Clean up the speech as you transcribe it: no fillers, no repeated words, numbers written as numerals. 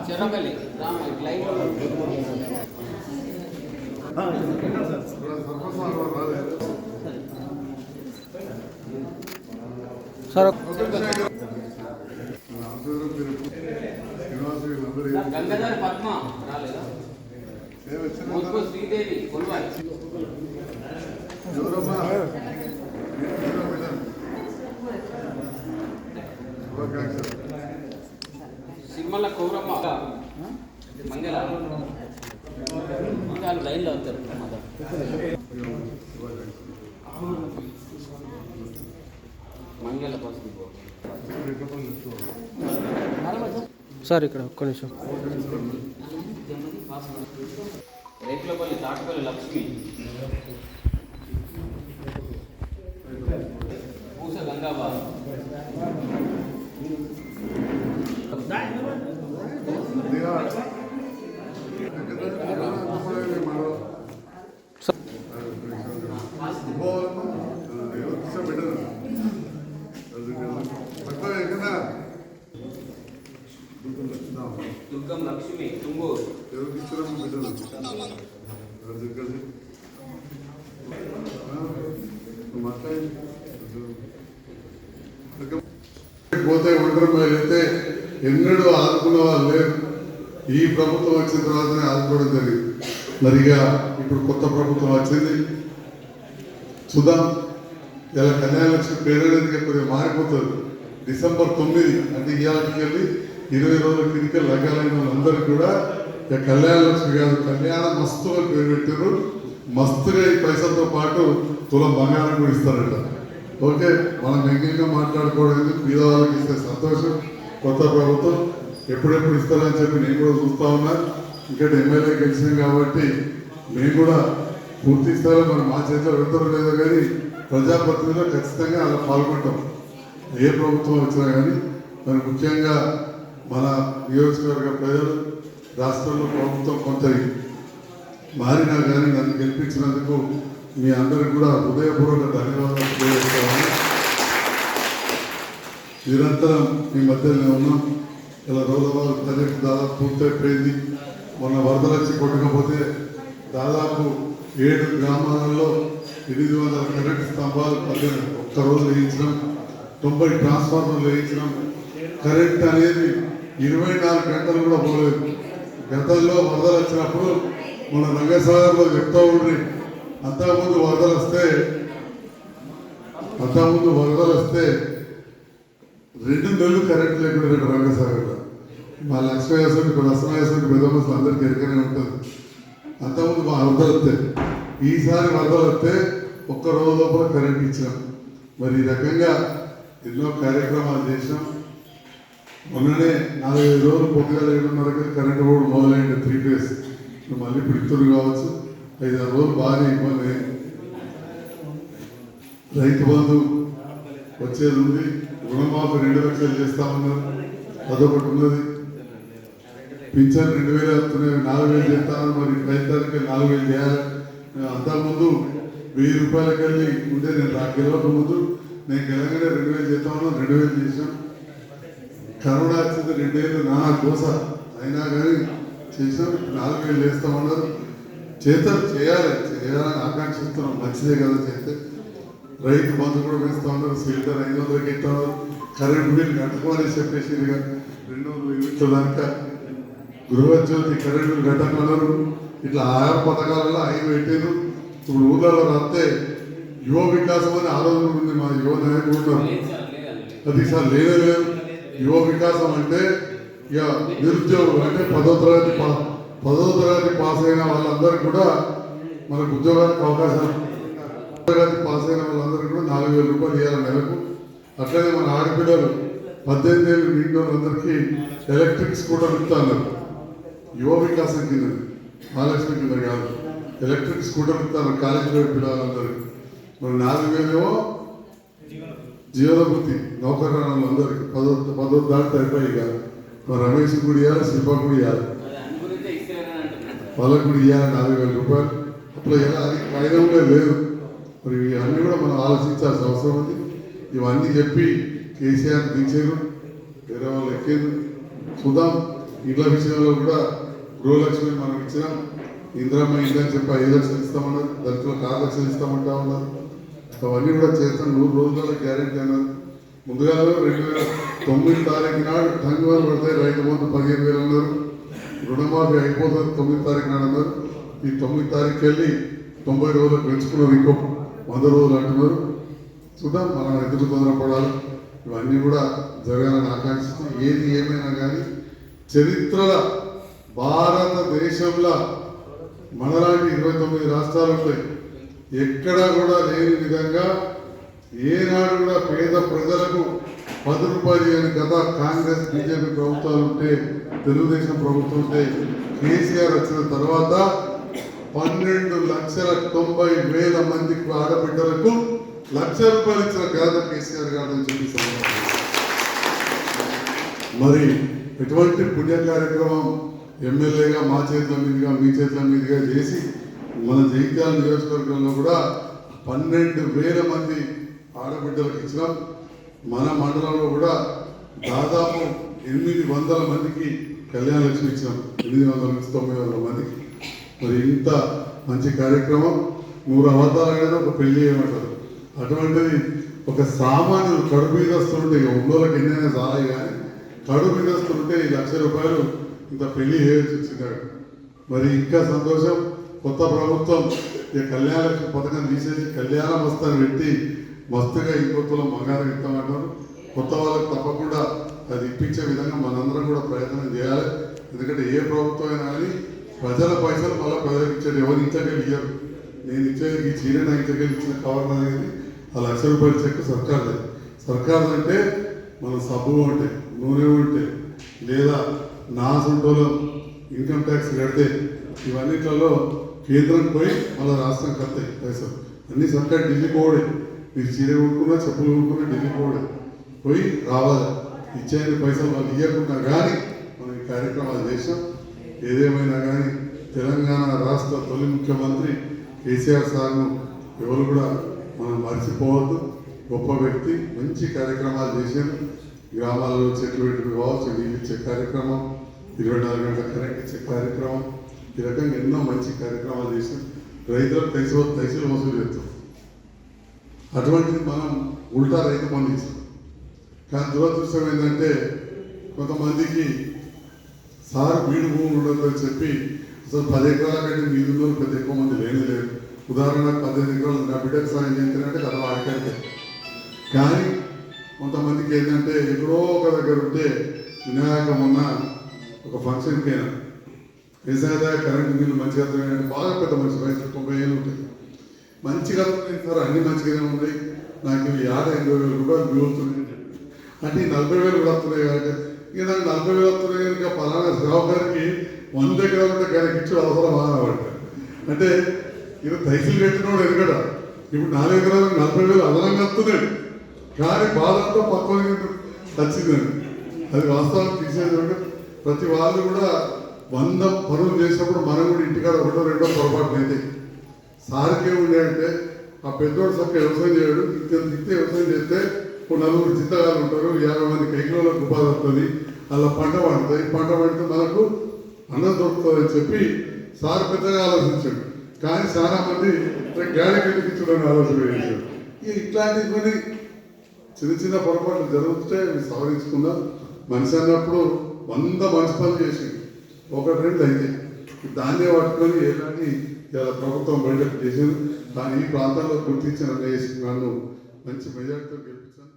చెరపల్లి sir Gangadhar Padma రాలేదా శ్రీదేవి సినిమాల కౌరమ్మ మంగళ వాళ్ళు లైన్లో అవుతారు మంగళ సార్ ఇక్కడ ఒక్క నిమిషం రేకులపల్లి తాటపల్లి లక్ష్మి పూస గంగాబాబు దుర్గం లక్ష్మి తుంగూరు పోతే ఒంటరి మహిళైతే ఎన్నడూ ఆదుకున్న వాళ్ళు లేరు. ఈ ప్రభుత్వం వచ్చిన తర్వాతనే ఆదుకోవడం జరిగింది. మరిగా ఇప్పుడు కొత్త ప్రభుత్వం వచ్చింది చూద్దాం. ఇలా కన్యాలక్ష్మి పేరు అనేది కొద్దిగా మారిపోతుంది. డిసెంబర్ 9 అంటే ఇవాళకి వెళ్ళి 20 రోజుల కిందకి లగ్గాలైన వాళ్ళందరూ కూడా ఇక కళ్యాణలక్ష్మి కాదు కళ్యాణ మస్తుగా పేరు పెట్టారు. మస్తుగా ఈ పైసలతో పాటు తులం బంగారం కూడా ఇస్తారట. ఓకే, మనం ఎంగేజ్గా మాట్లాడుకోవడం పేదవాళ్ళకి ఇస్తే సంతోషం. కొత్త ప్రభుత్వం ఎప్పుడెప్పుడు ఇస్తారని చెప్పి నేను కూడా చూస్తూ ఉన్నా. ఇక్కడ ఎమ్మెల్యే గెలిచాం కాబట్టి మేము కూడా పూర్తి స్థాయిలో మనం మా చేతిలో వెళ్తారో లేదో కానీ ప్రజాప్రతినిధిలో ఖచ్చితంగా అలా పాల్గొంటాం. ఏ ప్రభుత్వం వచ్చినా కానీ మరి ముఖ్యంగా మన నియోజకవర్గ ప్రజలు రాష్ట్రంలో ప్రభుత్వం కొంత మారినా కానీ నన్ను గెలిపించినందుకు మీ అందరికి కూడా హృదయపూర్వక ధన్యవాదాలు తెలియజేస్తామని. నిరంతరం మీ మధ్యలోనే ఉన్నాం. ఇలా రోజువారీ ప్రాజెక్టు దాదాపు పూర్తయిపోయింది. మొన్న వరదలు వచ్చి కొట్టకపోతే దాదాపు 7 గ్రామాలలో 800 కరెంటు స్తంభాలు ఒక్కరోజు వేయించడం, 90 ట్రాన్స్ఫార్మర్లు వేయించడం. కరెంట్ అనేది 24 గంటలు కూడా పోలేదు. గతంలో వరదలు వచ్చినప్పుడు మన రంగసాగర్లో చెప్తా ఉండ్రి అంతకుముందు వరదలు వస్తే 2 నెలలు కరెంట్ లేకుండా రంగసాగర్లో మా లక్ష్మయ్యేసరికి రసమయ్యేసరికి పెద్దమసలు అందరికీ ఎరికనే ఉంటుంది. అంతకుముందు మా వరదలు వస్తాయి. ఈసారి వరదలు వస్తే ఒక్క రోజు లోపల కరెంట్ ఇచ్చినాం. మరి ఈ రకంగా ఎన్నో కార్యక్రమాలు చేసినాం. మొన్ననే 4-5 రోజులు పొద్దుగాల 7:30కి కరెంటు కూడా మొదలైంది 3 days. మళ్ళీ ఇప్పుడు ఇస్తుడు కావచ్చు. 5-6 రోజులు బాగానే ఇబ్బంది. రైతు బంధు వచ్చేది ఉంది. రుణమాఫీ 2 లక్షలు చేస్తా ఉన్నారు. అదొకటి ఉన్నది. పింఛన్ 2000 వస్తున్నాయి, 4000 చేస్తాను. మరి రైతానికి 4000 చేయాలి. అంతకుముందు 1000 రూపాయలకి వెళ్ళి ఉంటే నేను గెలవక ముందు నేను గెలగానే 2000 చేస్తాను. 2000 చేసాం. కరోనా వచ్చింది 2 ఏళ్ళు నానా కోస అయినా కానీ చేసాం. 4000 చేస్తామన్నారు. చేయాలని ఆకాంక్షిస్తున్నాం. మంచిదే కదా చేస్తే. రైతు బంధు కూడా వేస్తూ ఉన్నారు. సిలిండర్ 500కి ఇస్తా ఉన్నారు. కరెంటు బిల్ కట్టుకోవాలని చెప్పేసి 200 యూనిట్ల దాకా గృహజ్యోతి కరెంటు బిల్ కట్టమన్నారు. ఇట్లా 6 పథకాలలో 5 పెట్టారు. ఇప్పుడు ఊళ్ళలో రాస్తే యువ వికాసం అని ఆలోచన ఉంది. మా యువ నాయకులు ఉన్నారు. అది సార్ లేదు. యువ వికాసం అంటే ఇక నిరుద్యోగులు అంటే 10వ తరగతి పాస్ అయిన వాళ్ళందరూ కూడా మనకు ఉద్యోగాలకు అవకాశం. తరగతి పాస్ అయిన వాళ్ళందరూ కూడా 4000 రూపాయలు ఇవ్వాలి నెలకు. అట్లనే మన ఆడపిల్లలు 18 ఏళ్ళు నిండిన వాళ్ళందరికీ ఎలక్ట్రిక్ స్కూటర్ ఇస్తాను. యువ వికాసం కింద, మహాలక్ష్మి కింద కాదు. ఎలక్ట్రిక్ స్కూటర్ ఇస్తాను కాలేజీలో పిల్లలందరికీ. మరి 4000 ఏమో జీవనభృతి నౌకరాణాలు అందరికి 10 దాటి అయిపోయి కాదు. మరి రమేష్ కూడా ఇవ్వాలి, శిల్ప కూడా ఇవ్వాలి, వాళ్ళకు కూడా ఇవ్వాలి 4000 రూపాయలు. అప్పుడు ఎలా అది వాయిదంగా లేదు. మరి ఇవన్నీ కూడా మనం ఆలోచించాల్సిన అవసరం ఉంది. ఇవన్నీ చెప్పి కేసీఆర్ దించారు, వేరే వాళ్ళు ఎక్కారు. చూద్దాం. ఇళ్ళ విషయంలో కూడా గృహలక్ష్మి మనం ఇచ్చినాం. ఇందిరమ్మ ఇంటి అని చెప్పి 5 లక్షలు ఇస్తామన్నారు, దళితులకు 6 లక్షలు ఇస్తామంటా ఉన్నారు. అవన్నీ కూడా చేస్తాం, 100 రోజులలో గ్యారెంటీ అన్నారు. ముందుగా 2009 తారీఖు నాడు టంగువారు పడితే రైతు బంధు 15,000 అన్నారు. రుణమాఫీ అయిపోతుంది 9 తారీఖు నాడు అన్నారు. ఈ 9 తారీఖుకి వెళ్ళి 90 రోజులు పెంచుకున్నారు, ఇంకో 100 రోజులు అంటున్నారు. చూద్దాం, మనం ఎందుకు తొందరపడాలి. ఇవన్నీ కూడా జరగాలని ఆకాంక్షిస్తూ ఏది ఏమైనా కానీ చరిత్రల భారతదేశంలో మనలాంటి 29 రాష్ట్రాలు ఉంటాయి. ఎక్కడా కూడా లేని విధంగా ఏనాడు కూడా పేద ప్రజలకు 10 రూపాయలు అని గత కాంగ్రెస్ బీజేపీ ప్రభుత్వాలు ఉంటే, తెలుగుదేశం ప్రభుత్వం ఉంటే, కేసీఆర్ వచ్చిన తర్వాత 12,90,000 మందికి ఆడబిడ్డలకు ₹1,00,000 ఇచ్చిన ఘనత కేసీఆర్ గారు అని చెప్పి మరి ఎటువంటి పుణ్య కార్యక్రమం ఎమ్మెల్యేగా మా చేతుల మీదుగా మీ చేతుల మీదుగా చేసి మన జగిత్యాల నియోజకవర్గంలో కూడా 12,000 మంది ఆడబిడ్డలకు ఇచ్చినాం. మన మండలంలో కూడా దాదాపు 800 మందికి కళ్యాణ లక్ష్మి ఇచ్చినాం, 800 నుంచి 900 మందికి. మరి ఇంత మంచి కార్యక్రమం 100 అబద్ధాలు అనేది ఒక పెళ్లి ఏమంటారు, అటువంటిది ఒక సామాన్యులు కడుపు మీదస్తుంటే ఉన్నోళ్ళకి ఎన్నైనా చాలా కానీ కడుపు మీదస్తుంటే ఈ ₹1,00,000 ఇంత పెళ్లి చేయాల్సి వచ్చినాడు. మరి ఇంకా సంతోషం, కొత్త ప్రభుత్వం ఈ కళ్యాణ లక్ష్మి పథకం తీసేసి కళ్యాణ మస్తాన్ని పెట్టి మస్తుగా ఇంకొత్తలో బంగారం ఇస్తామంటారు. కొత్త వాళ్ళకి తప్పకుండా అది ఇప్పించే విధంగా మనందరం కూడా ప్రయత్నం చేయాలి. ఎందుకంటే ఏ ప్రభుత్వం అయినా కానీ ప్రజల పైసలు మళ్ళీ ప్రజలకు ఇచ్చేది ఎవరు ఇంతకెళ్ళి ఇయ్యరు. నేను ఇచ్చేది ఈ చీర నా ఇంతకెళ్ళి ఇచ్చిన కవర్ అనేది ఆ ₹1,00,000 చెక్ సర్కార్ది. సర్కార్ది అంటే మనం సబ్బు ఉంటే, నూనె ఉంటే, లేదా నా సొంతలో ఇన్కమ్ ట్యాక్స్ కడితే ఇవన్నిట్లలో కేంద్రం పోయి మళ్ళీ రాష్ట్రం కడతాయి పైసలు. అన్ని సర్కార్ ఢిల్లీ పోవడే, మీరు చీర కొనుక్కున్నా చెప్పులు కొనుక్కున్నా ఢిల్లీ పోవడే పోయి రావాలి. ఇచ్చేది పైసలు వాళ్ళు ఇవ్వకుండా కానీ మనం ఈ కార్యక్రమాలు చేసాం. ఏదేమైనా కానీ తెలంగాణ రాష్ట్ర తొలి ముఖ్యమంత్రి కేసీఆర్ సార్ను ఎవరు కూడా మనం మర్చిపోవద్దు. గొప్ప వ్యక్తి, మంచి కార్యక్రమాలు చేశాను. గ్రామాల్లో చెట్లు పెట్టుకు కావచ్చు, నీళ్ళు ఇచ్చే కార్యక్రమం, 24 గంటల కరెంట్ ఇచ్చే కార్యక్రమం, ఈ రకంగా ఎన్నో మంచి కార్యక్రమాలు చేశాం. రైతులకు తైసులు వసూలు చేస్తాం. అటువంటిది మనం ఉల్టా రైతు బంధు ఇస్తాం. కానీ దురదృష్టం ఏంటంటే కొంతమందికి సార్ వీడు భూమి ఉండదని చెప్పి అసలు 10 ఎకరాల కంటే మీదున్న పెద్ద ఎక్కువ మంది లేరు. ఉదాహరణకు 15 ఎకరాలు నా బిడ్డకు సాయం చేయించారంటే కదా ఆడికంటే. కానీ కొంతమందికి ఏంటంటే ఎక్కడో ఒక దగ్గర ఉంటే వినాయక మొన్న ఒక ఫంక్షన్కి అయినా నిజంగా కరెంటు బిల్లు మంచిగా వస్తున్నాయంటే బాగా పెద్ద మనిషి వయసు 90 ఏళ్ళు ఉంటాయి. మంచిగా వస్తున్నాయి సార్, అన్ని మంచిగానే ఉన్నాయి, నాకు ఇవి 80,000 మిగులుతున్నాయి అంటే 40,000 కూడా వస్తున్నాయి కాబట్టి ఇక నాకు 40,000 వస్తున్నాయి కనుక పలానా సావుకారికి 100 ఎకరాలు ఉంటే గారికి ఇచ్చి అవసరం అన్నమాట. అంటే ఇది తైసులు కట్టినోడు ఎదుగడ ఇప్పుడు 4 ఎకరాలు 40,000 అదనంగా వస్తున్నాయి. కానీ బాధంతో పక్కన వచ్చిందండి. అది వాస్తవానికి తీసేది. ప్రతి వాళ్ళు కూడా 100 పనులు చేసినప్పుడు మనం కూడా ఇంటికాడ 1 2 పొరపాట్లు అయితే సార్కే ఉండే అంటే ఆ పెద్దోడు చక్కగా వ్యవసాయం చేయడు, ఇంతే వ్యవసాయం చేస్తే 4 జిత్తగాలు ఉంటారు, 50 మంది కైకిలోలకు ఉపాధి వస్తుంది, అలా పంట పండుతుంది. పంట పండితే మనకు అన్నం దొరుకుతుంది అని చెప్పి సార్ పెద్దగా ఆలోచించాడు. కానీ చాలా మంది గాలి కనిపించడానికి ఆలోచన చేశాడు. ఇట్లాంటి కొన్ని చిన్న పొరపాట్లు జరుగుతుంటే సవరించుకుందాం. మనిషి అన్నప్పుడు 100 మంచి పనులు చేసి 1-2 అయితే దాన్నే పట్టుకొని ఎలాంటి ఇలా ప్రభుత్వం బయటకు చేసింది. కానీ ఈ ప్రాంతాల్లో గుర్తించిన నన్ను మంచి మెజార్టీతో గెలిపించాను.